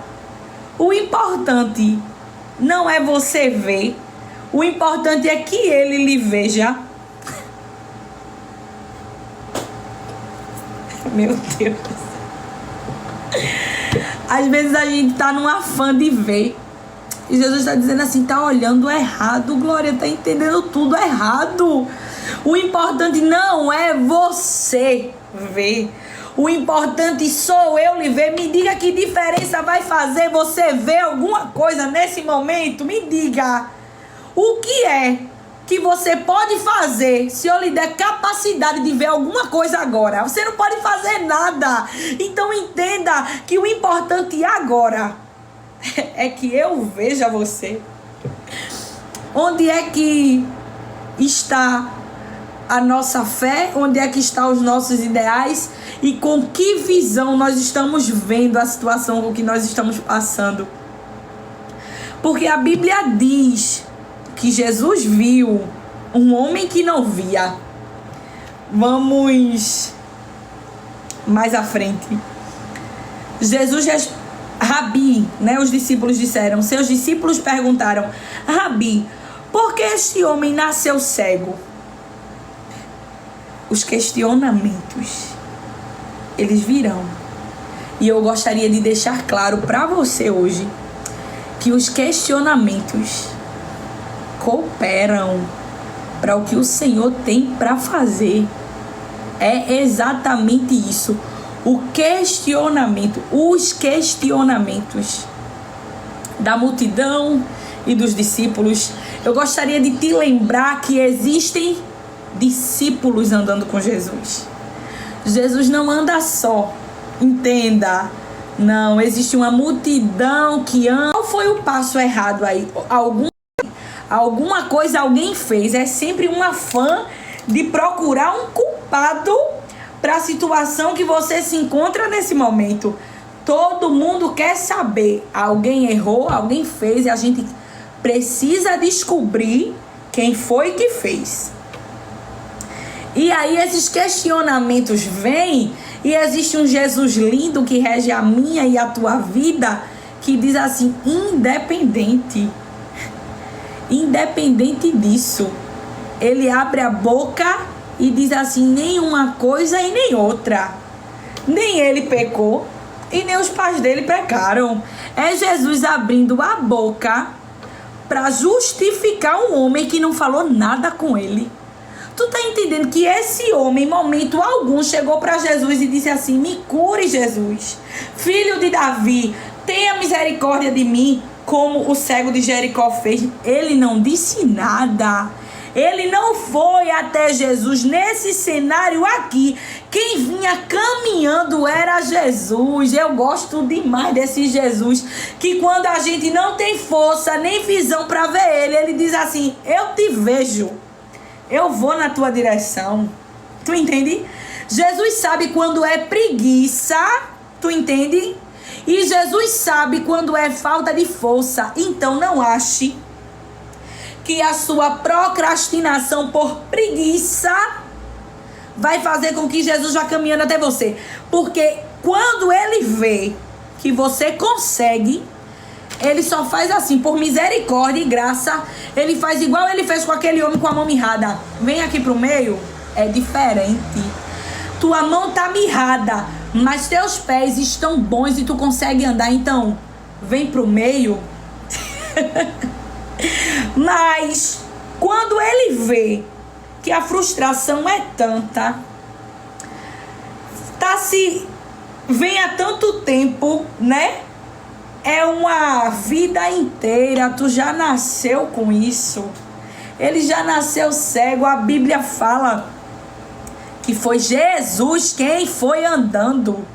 o importante não é você ver, o importante é que ele lhe veja. Meu Deus. Às vezes a gente tá num afã de ver. E Jesus está dizendo assim, tá olhando errado, Glória, tá entendendo tudo errado. O importante não é você ver. O importante sou eu lhe ver. Me diga que diferença vai fazer você ver alguma coisa nesse momento. Me diga. O que é que você pode fazer se eu lhe der capacidade de ver alguma coisa agora? Você não pode fazer nada. Então entenda que o importante agora é que eu veja você. Onde é que está a nossa fé? Onde é que estão os nossos ideais? E com que visão nós estamos vendo a situação com que nós estamos passando? Porque a Bíblia diz que Jesus viu um homem que não via. Vamos mais à frente. Rabi, né? Os discípulos disseram, seus discípulos perguntaram, Rabi, por que este homem nasceu cego? Os questionamentos, eles virão. E eu gostaria de deixar claro para você hoje que os questionamentos cooperam para o que o Senhor tem para fazer. É exatamente isso. Os questionamentos da multidão e dos discípulos. Eu gostaria de te lembrar que existem discípulos andando com Jesus. Jesus não anda só, entenda. Não, existe uma multidão que anda. Qual foi o passo errado aí? Alguma coisa alguém fez. É sempre um afã de procurar um culpado para a situação que você se encontra nesse momento. Todo mundo quer saber. Alguém errou, alguém fez, e a gente precisa descobrir quem foi que fez. E aí esses questionamentos vêm, e existe um Jesus lindo que rege a minha e a tua vida, que diz assim, independente disso, ele abre a boca e diz assim, nenhuma coisa e nem outra. Nem ele pecou e nem os pais dele pecaram. É Jesus abrindo a boca para justificar um homem que não falou nada com ele. Tu tá entendendo que esse homem, em momento algum, chegou para Jesus e disse assim, me cure, Jesus, filho de Davi, tenha misericórdia de mim, como o cego de Jericó fez. Ele não disse nada. Ele não foi até Jesus. Nesse cenário aqui, quem vinha caminhando era Jesus. Eu gosto demais desse Jesus, que quando a gente não tem força nem visão para ver ele, ele diz assim, eu te vejo, eu vou na tua direção. Tu entende? Jesus sabe quando é preguiça, tu entende? E Jesus sabe quando é falta de força. Então não ache que a sua procrastinação por preguiça vai fazer com que Jesus vá caminhando até você. Porque quando ele vê que você consegue, ele só faz assim, por misericórdia e graça. Ele faz igual ele fez com aquele homem com a mão mirrada. Vem aqui pro meio. É diferente. Tua mão tá mirrada, mas teus pés estão bons e tu consegue andar. Então, vem pro meio. Mas quando ele vê que a frustração é tanta, vem há tanto tempo, né? É uma vida inteira, tu já nasceu com isso. Ele já nasceu cego. A Bíblia fala que foi Jesus quem foi andando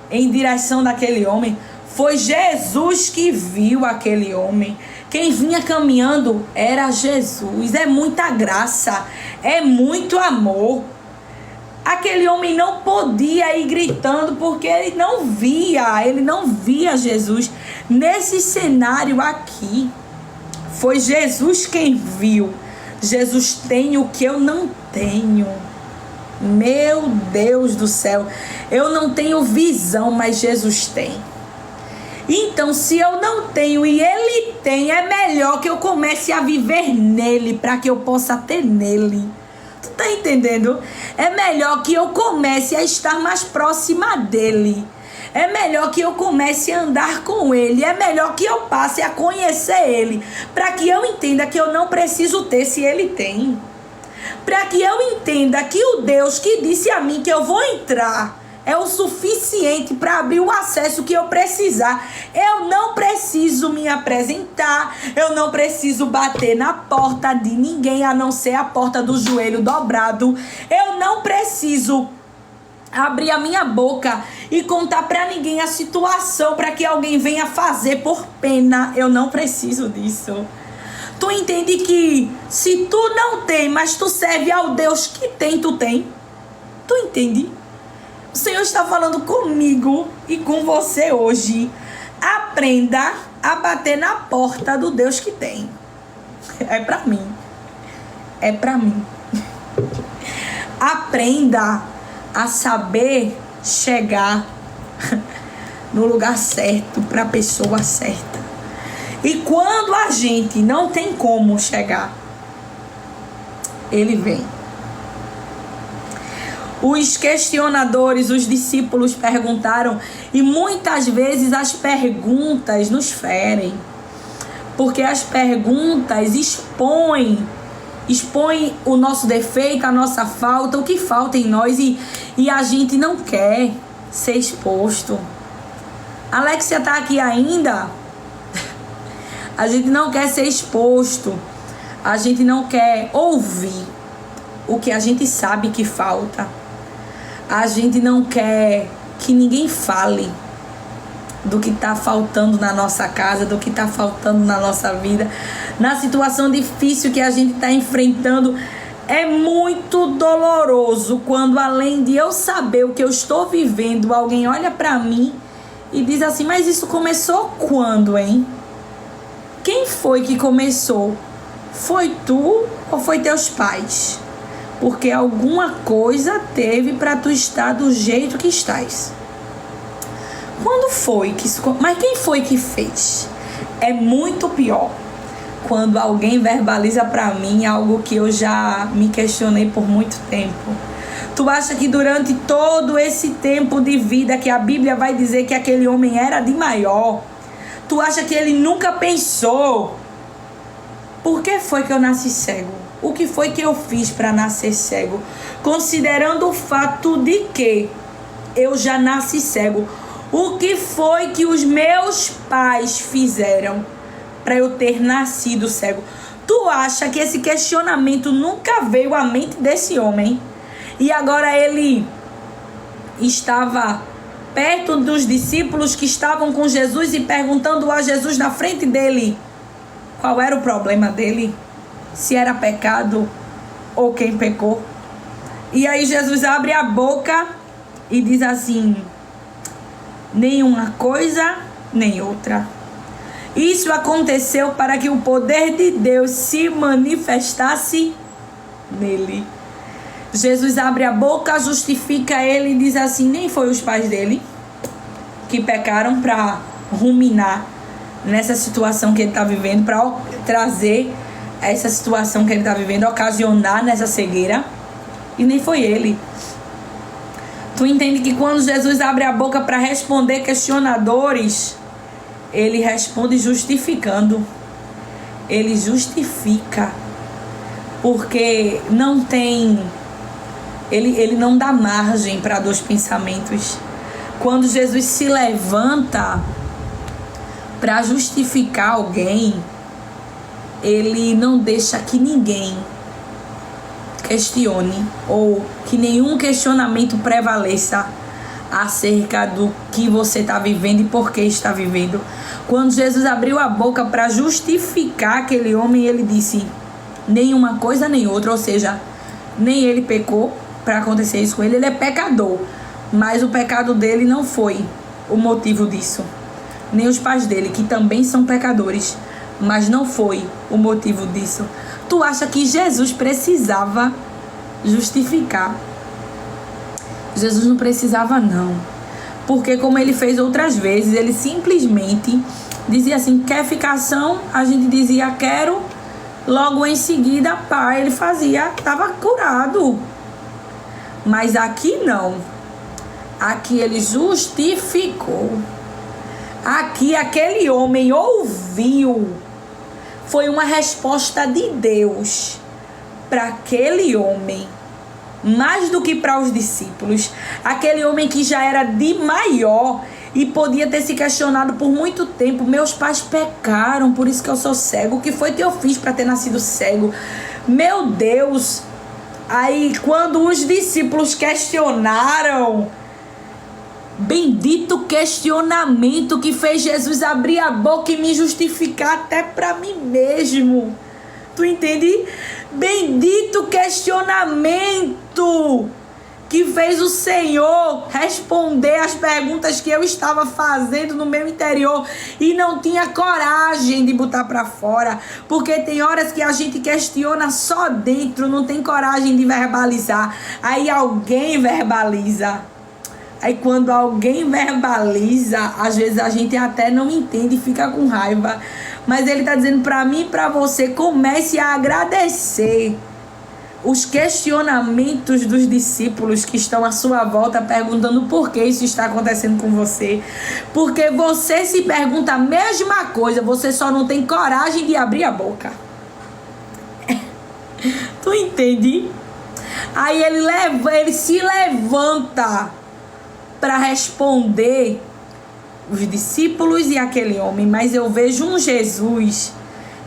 em direção daquele homem. Foi Jesus que viu aquele homem. Quem vinha caminhando era Jesus. É muita graça, é muito amor. Aquele homem não podia ir gritando porque ele não via Jesus. Nesse cenário aqui, foi Jesus quem viu. Jesus tem o que eu não tenho. Meu Deus do céu, eu não tenho visão, mas Jesus tem. Então, se eu não tenho e ele tem, é melhor que eu comece a viver nele, para que eu possa ter nele. Tu Tu tá entendendo? É melhor que eu comece a estar mais próxima dele. É melhor que eu comece a andar com ele. É melhor que eu passe a conhecer ele. Para que eu entenda que eu não preciso ter se ele tem. Para que eu entenda que o Deus que disse a mim que eu vou entrar é o suficiente para abrir o acesso que eu precisar. Eu não preciso me apresentar. Eu não preciso bater na porta de ninguém, a não ser a porta do joelho dobrado. Eu não preciso abrir a minha boca e contar para ninguém a situação para que alguém venha fazer por pena. Eu não preciso disso. Tu entende que se tu não tem, mas tu serve ao Deus que tem, tu tem? Tu entende? O Senhor está falando comigo e com você hoje. Aprenda a bater na porta do Deus que tem. É para mim. É para mim. Aprenda a saber chegar no lugar certo, para a pessoa certa. E quando a gente não tem como chegar, ele vem. Os questionadores, os discípulos perguntaram, e muitas vezes as perguntas nos ferem, porque as perguntas expõem o nosso defeito, a nossa falta, o que falta em nós, e a gente não quer ser exposto. Alexia tá aqui ainda? A gente não quer ser exposto, a gente não quer ouvir o que a gente sabe que falta. A gente não quer que ninguém fale do que está faltando na nossa casa, do que está faltando na nossa vida, na situação difícil que a gente está enfrentando. É muito doloroso quando, além de eu saber o que eu estou vivendo, alguém olha para mim e diz assim, mas isso começou quando, hein? Quem foi que começou? Foi tu ou foi teus pais? Porque alguma coisa teve para tu estar do jeito que estás. Quando foi que isso... Mas quem foi que fez? É muito pior quando alguém verbaliza para mim algo que eu já me questionei por muito tempo. Tu acha que durante todo esse tempo de vida que a Bíblia vai dizer que aquele homem era de maior, tu acha que ele nunca pensou, por que foi que eu nasci cego? O que foi que eu fiz para nascer cego? Considerando o fato de que eu já nasci cego, o que foi que os meus pais fizeram para eu ter nascido cego? Tu acha que esse questionamento nunca veio à mente desse homem? E agora ele estava perto dos discípulos que estavam com Jesus e perguntando a Jesus na frente dele qual era o problema dele, se era pecado ou quem pecou. E aí Jesus abre a boca e diz assim, nem uma coisa nem outra. Isso aconteceu para que o poder de Deus se manifestasse nele. Jesus abre a boca, justifica ele e diz assim, nem foi os pais dele que pecaram para ruminar nessa situação que ele está vivendo, para trazer essa situação que ele está vivendo, ocasionar nessa cegueira, e nem foi ele. Tu entende que quando Jesus abre a boca para responder questionadores, ele responde justificando. Ele justifica, porque não tem... Ele não dá margem para dois pensamentos. Quando Jesus se levanta para justificar alguém, ele não deixa que ninguém questione ou que nenhum questionamento prevaleça acerca do que você está vivendo e por que está vivendo. Quando Jesus abriu a boca para justificar aquele homem, ele disse nem uma coisa nem outra, ou seja, nem ele pecou para acontecer isso com ele, ele é pecador, mas o pecado dele não foi o motivo disso, nem os pais dele, que também são pecadores, mas não foi o motivo disso. Tu acha que Jesus precisava justificar? Jesus não precisava não, porque como ele fez outras vezes, ele simplesmente dizia assim, quer ficar são? A gente dizia quero, Logo em seguida, pá, ele estava curado. Mas aqui não. Aqui ele justificou. Aqui aquele homem ouviu. Foi uma resposta de Deus para aquele homem, mais do que para os discípulos. Aquele homem que já era de maior e podia ter se questionado por muito tempo: meus pais pecaram, por isso que eu sou cego. O que foi que eu fiz para ter nascido cego? Meu Deus! Aí quando os discípulos questionaram, bendito questionamento que fez Jesus abrir a boca e me justificar até para mim mesmo. Tu entende? Bendito questionamento que fez o Senhor responder as perguntas que eu estava fazendo no meu interior e não tinha coragem de botar para fora. Porque tem horas que a gente questiona só dentro, não tem coragem de verbalizar. Aí alguém verbaliza. Aí quando alguém verbaliza, às vezes a gente até não entende e fica com raiva. Mas ele está dizendo para mim e para você: comece a agradecer os questionamentos dos discípulos que estão à sua volta, perguntando por que isso está acontecendo com você. Porque você se pergunta a mesma coisa, você só não tem coragem de abrir a boca. Tu entende? Aí ele se levanta para responder os discípulos e aquele homem. Mas eu vejo um Jesus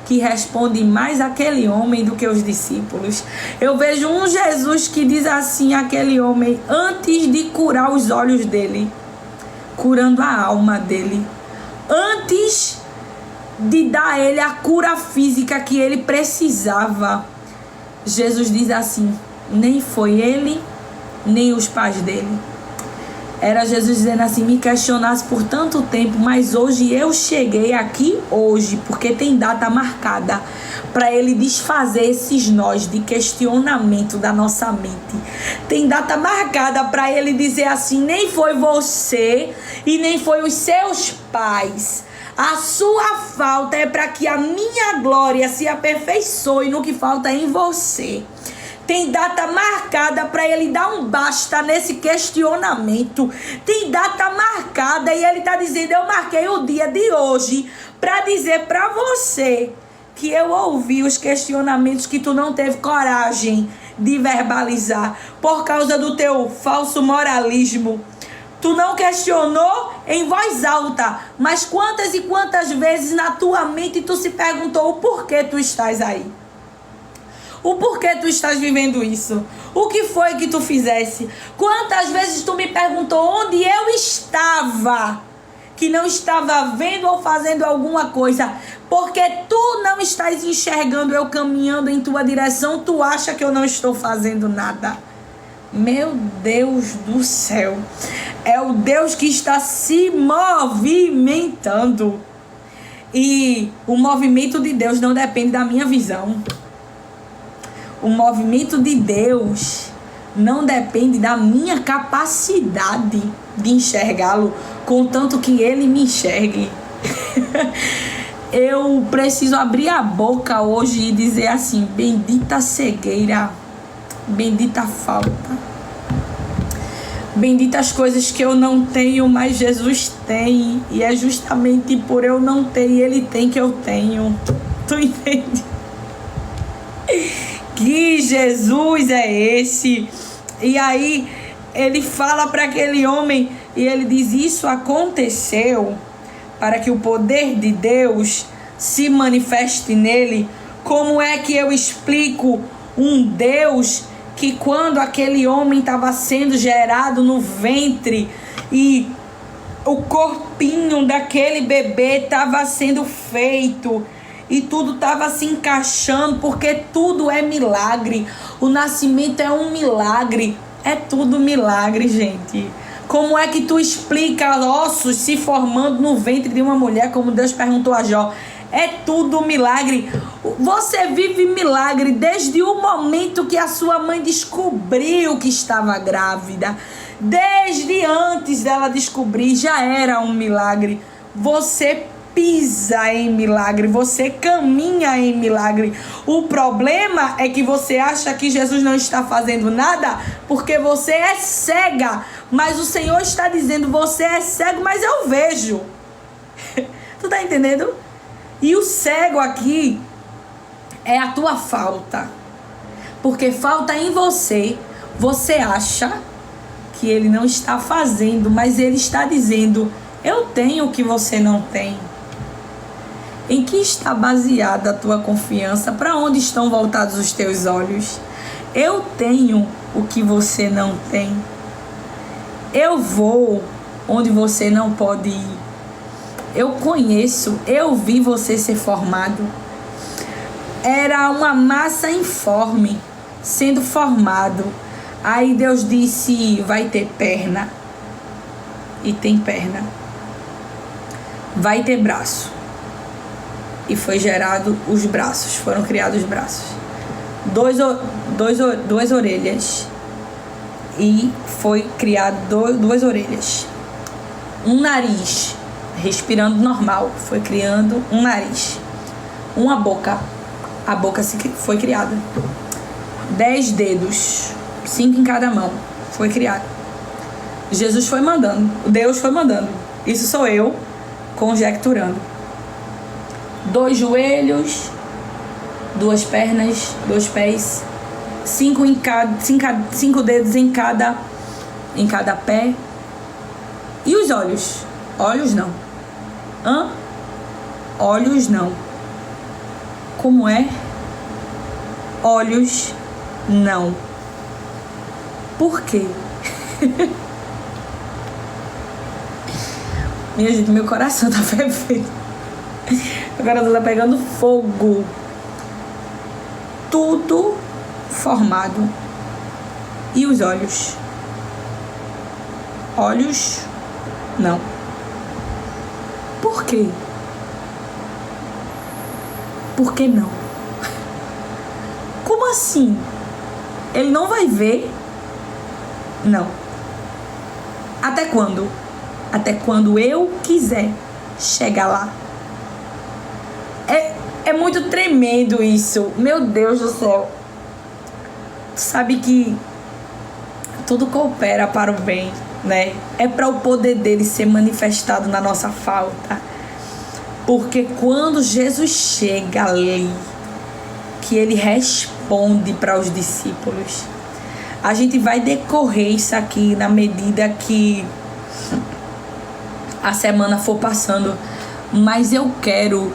que responde mais aquele homem do que os discípulos. Eu vejo um Jesus que diz assim àquele homem, antes de curar os olhos dele, curando a alma dele, antes de dar a ele a cura física que ele precisava, Jesus diz assim: nem foi ele, nem os pais dele. Era Jesus dizendo assim: me questionasse por tanto tempo, mas hoje eu cheguei aqui hoje, porque tem data marcada para ele desfazer esses nós de questionamento da nossa mente. Tem data marcada para ele dizer assim: nem foi você e nem foi os seus pais. A sua falta é para que a minha glória se aperfeiçoe no que falta em você. Tem data marcada para ele dar um basta nesse questionamento. Tem data marcada e ele está dizendo: eu marquei o dia de hoje para dizer para você que eu ouvi os questionamentos que tu não teve coragem de verbalizar por causa do teu falso moralismo. Tu não questionou em voz alta, mas quantas e quantas vezes na tua mente tu se perguntou o porquê tu estás aí? O porquê tu estás vivendo isso? O que foi que tu fizesse? Quantas vezes tu me perguntou onde eu estava, que não estava vendo ou fazendo alguma coisa? Porque tu não estás enxergando eu caminhando em tua direção, tu acha que eu não estou fazendo nada. Meu Deus do céu. É o Deus que está se movimentando. E o movimento de Deus não depende da minha visão. O movimento de Deus não depende da minha capacidade de enxergá-lo, contanto que ele me enxergue. Eu preciso abrir a boca hoje e dizer assim: bendita cegueira, bendita falta, benditas coisas que eu não tenho, mas Jesus tem. E é justamente por eu não ter e ele tem que eu tenho. Tu entende? Que Jesus é esse? E aí ele fala para aquele homem e ele diz: isso aconteceu para que o poder de Deus se manifeste nele. Como é que eu explico um Deus que quando aquele homem estava sendo gerado no ventre e o corpinho daquele bebê estava sendo feito e tudo estava se encaixando, porque tudo é milagre. O nascimento é um milagre. É tudo milagre, gente. Como é que tu explica ossos se formando no ventre de uma mulher, como Deus perguntou a Jó? É tudo milagre. Você vive milagre desde o momento que a sua mãe descobriu que estava grávida. Desde antes dela descobrir, já era um milagre. Você pisa em milagre, você caminha em milagre. O problema é que você acha que Jesus não está fazendo nada porque você é cega. Mas o Senhor está dizendo, você é cego, mas eu vejo. Tu tá entendendo? E o cego aqui é a tua falta. Porque falta em você. Você acha que ele não está fazendo, mas ele está dizendo, eu tenho o que você não tem. Em que está baseada a tua confiança? Para onde estão voltados os teus olhos? Eu tenho o que você não tem. Eu vou onde você não pode ir. Eu conheço, eu vi você ser formado. Era uma massa informe sendo formado. Aí Deus disse, vai ter perna. E tem perna. Vai ter braço. E foi gerado os braços. Foram criados os braços. Duas orelhas. E foi criado duas orelhas. Um nariz. Respirando normal. Foi criando um nariz. Uma boca. A boca foi criada. 10 dedos. 5 em cada mão. Foi criado. Jesus foi mandando. Deus foi mandando. Isso sou eu conjecturando. 2 joelhos. 2 pernas. 2 pés. 5 dedos em cada pé. E os olhos? Olhos não. Olhos não. Como é? Olhos não. Por quê? Minha gente, meu coração tá fervendo. Agora tá pegando fogo. Tudo formado. E os olhos? Olhos não. Por quê? Por que não? Como assim? Ele não vai ver? Não. Até quando? Até quando eu quiser chegar lá. É muito tremendo isso. Meu Deus do céu. Tu sabe que tudo coopera para o bem, né? É para o poder dele ser manifestado na nossa falta. Porque quando Jesus chega ali, que ele responde para os discípulos, a gente vai decorrer isso aqui na medida que a semana for passando, mas eu quero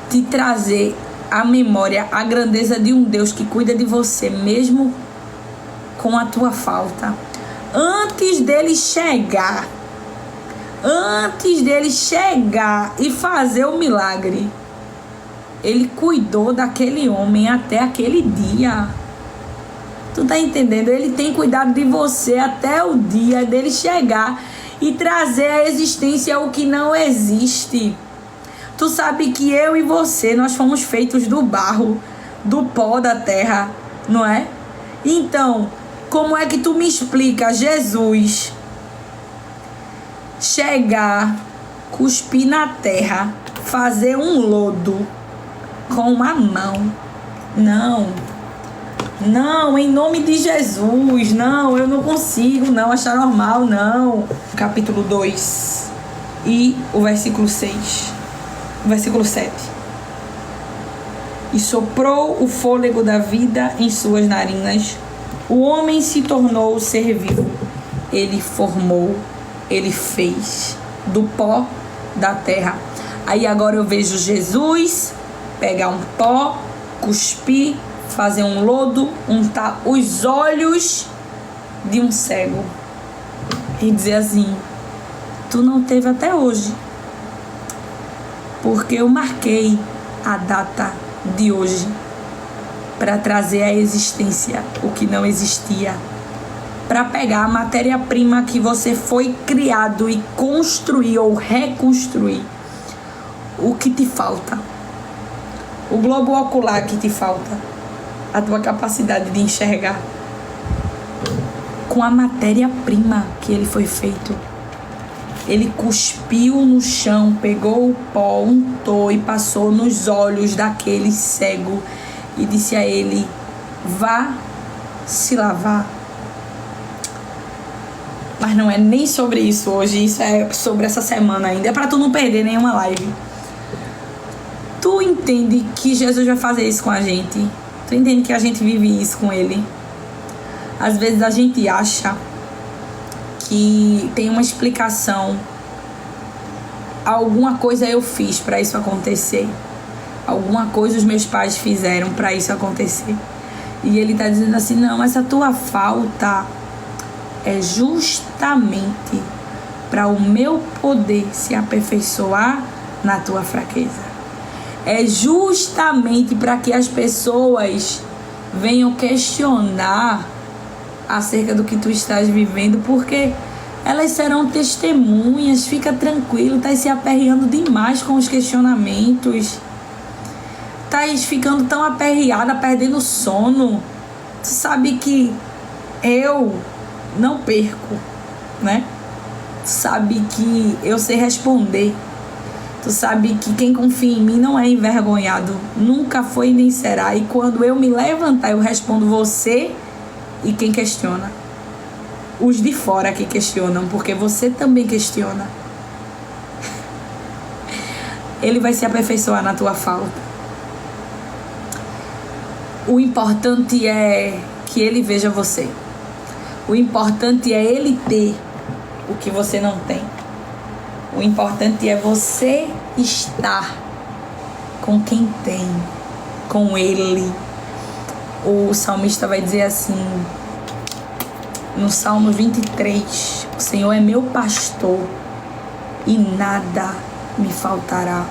te trazer à memória a grandeza de um Deus que cuida de você mesmo com a tua falta. Antes dele chegar e fazer o milagre, ele cuidou daquele homem até aquele dia. Tu tá entendendo? Ele tem cuidado de você até o dia dele chegar e trazer à existência o que não existe. Tu sabe que eu e você, nós fomos feitos do barro, do pó da terra, não é? Então, como é que tu me explica Jesus chegar, cuspir na terra, fazer um lodo com uma mão? Não, em nome de Jesus, não, eu não consigo não achar normal, não. Capítulo 2 e o versículo 6, o versículo 7. E soprou o fôlego da vida em suas narinas, o homem se tornou ser vivo. Ele formou, ele fez do pó da terra. Aí agora eu vejo Jesus pegar um pó, cuspir, fazer um lodo, untar os olhos de um cego e dizer assim: tu não teve até hoje, porque eu marquei a data de hoje para trazer à existência o que não existia, para pegar a matéria-prima que você foi criado e construir ou reconstruir o que te falta, o globo ocular que te falta, a tua capacidade de enxergar com a matéria-prima que ele foi feito. Ele cuspiu no chão, pegou o pó, untou e passou nos olhos daquele cego e disse a ele: vá se lavar. Mas não é nem sobre isso hoje, isso é sobre essa semana ainda. É pra tu não perder nenhuma live. Tu entende que Jesus vai fazer isso com a gente? Tu entende que a gente vive isso com Ele? Às vezes a gente acha que tem uma explicação. Alguma coisa eu fiz para isso acontecer. Alguma coisa os meus pais fizeram para isso acontecer. E Ele tá dizendo assim: não, essa tua falta é justamente para o meu poder se aperfeiçoar na tua fraqueza. É justamente para que as pessoas venham questionar acerca do que tu estás vivendo, porque elas serão testemunhas. Fica tranquilo, estás se aperreando demais com os questionamentos. Estás ficando tão aperreada, perdendo sono. Tu sabe que eu não perco, né? Tu sabe que eu sei responder. Tu sabe que quem confia em mim não é envergonhado. Nunca foi nem será. E quando eu me levantar, eu respondo você e quem questiona. Os de fora que questionam, porque você também questiona. Ele vai se aperfeiçoar na tua falta. O importante é que ele veja você. O importante é ele ter o que você não tem. O importante é você estar com quem tem, com ele. O salmista vai dizer assim, no Salmo 23, o Senhor é meu pastor e nada me faltará.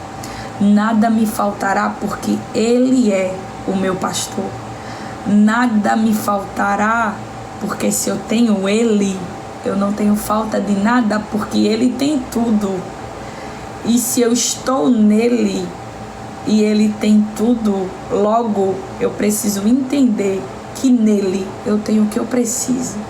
Nada me faltará porque Ele é o meu pastor. Nada me faltará porque se eu tenho Ele, eu não tenho falta de nada, porque Ele tem tudo. E se eu estou nele e Ele tem tudo, logo eu preciso entender que nele eu tenho o que eu preciso.